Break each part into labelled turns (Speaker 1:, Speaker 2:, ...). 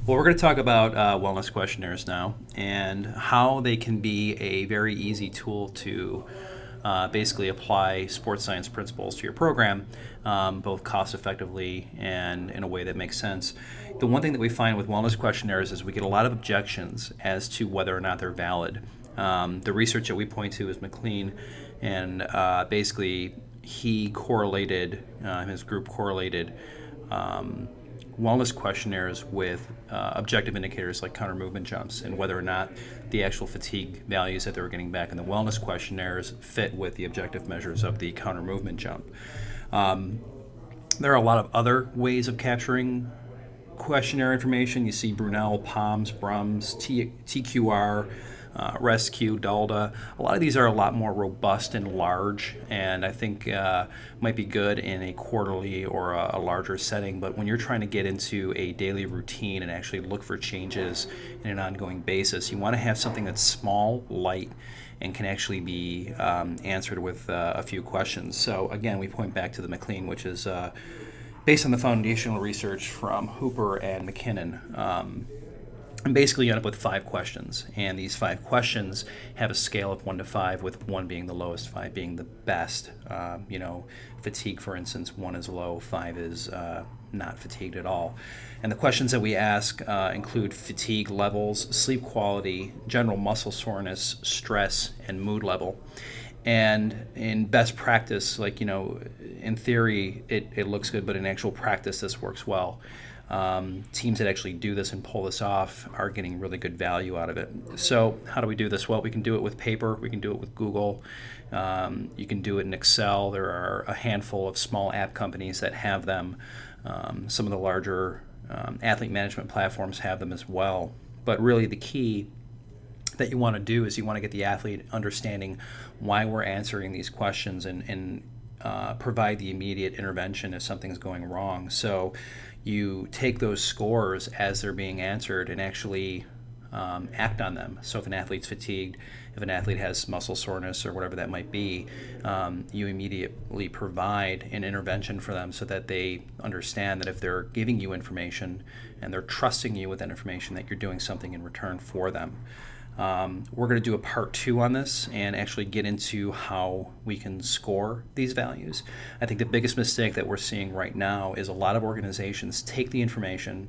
Speaker 1: Well, we're going to talk about wellness questionnaires now and how they can be a very easy tool to basically apply sports science principles to your program, both cost effectively and in a way that makes sense. The one thing that we find with wellness questionnaires is we get a lot of objections as to whether or not they're valid. The research that we point to is McLean, and basically he correlated, his group correlated wellness questionnaires with objective indicators like counter movement jumps and whether or not the actual fatigue values that they were getting back in the wellness questionnaires fit with the objective measures of the counter movement jump. There are a lot of other ways of capturing questionnaire information. You see Brunel, POMS, BRUMS, TQR, Rescue, DALDA. A lot of these are a lot more robust and large, and I think might be good in a quarterly or a larger setting. But when you're trying to get into a daily routine and actually look for changes in an ongoing basis, you want to have something that's small, light, and can actually be answered with a few questions. So again, we point back to the McLean, which is based on the foundational research from Hooper and McKinnon. And basically you end up with 5 questions, and these 5 questions have a scale of 1 to 5, with 1 being the lowest, 5 being the best. Fatigue, for instance, 1 is low, 5 is not fatigued at all. And the questions that we ask include fatigue levels, sleep quality, general muscle soreness, stress, and mood level. And in best practice, in theory, it looks good, but in actual practice, this works well. Teams that actually do this and pull this off are getting really good value out of it. So how do we do this? Well, we can do it with paper. We can do it with Google. You can do it in Excel. There are a handful of small app companies that have them. Some of the larger athlete management platforms have them as well. But really the key that you want to do is you want to get the athlete understanding why we're answering these questions and provide the immediate intervention if something's going wrong. So you take those scores as they're being answered and actually act on them. So if an athlete's fatigued, if an athlete has muscle soreness or whatever that might be, you immediately provide an intervention for them so that they understand that if they're giving you information and they're trusting you with that information, that you're doing something in return for them. We're going to do a part 2 on this and actually get into how we can score these values. I think the biggest mistake that we're seeing right now is a lot of organizations take the information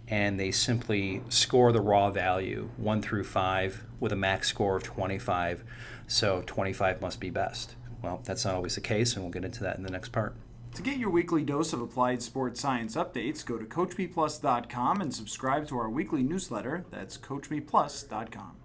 Speaker 1: and they simply score the raw value 1 through 5 with a max score of 25. So 25 must be best. Well, that's not always the case, and we'll get into that in the next part.
Speaker 2: To get your weekly dose of applied sports science updates, go to CoachMePlus.com and subscribe to our weekly newsletter. That's CoachMePlus.com.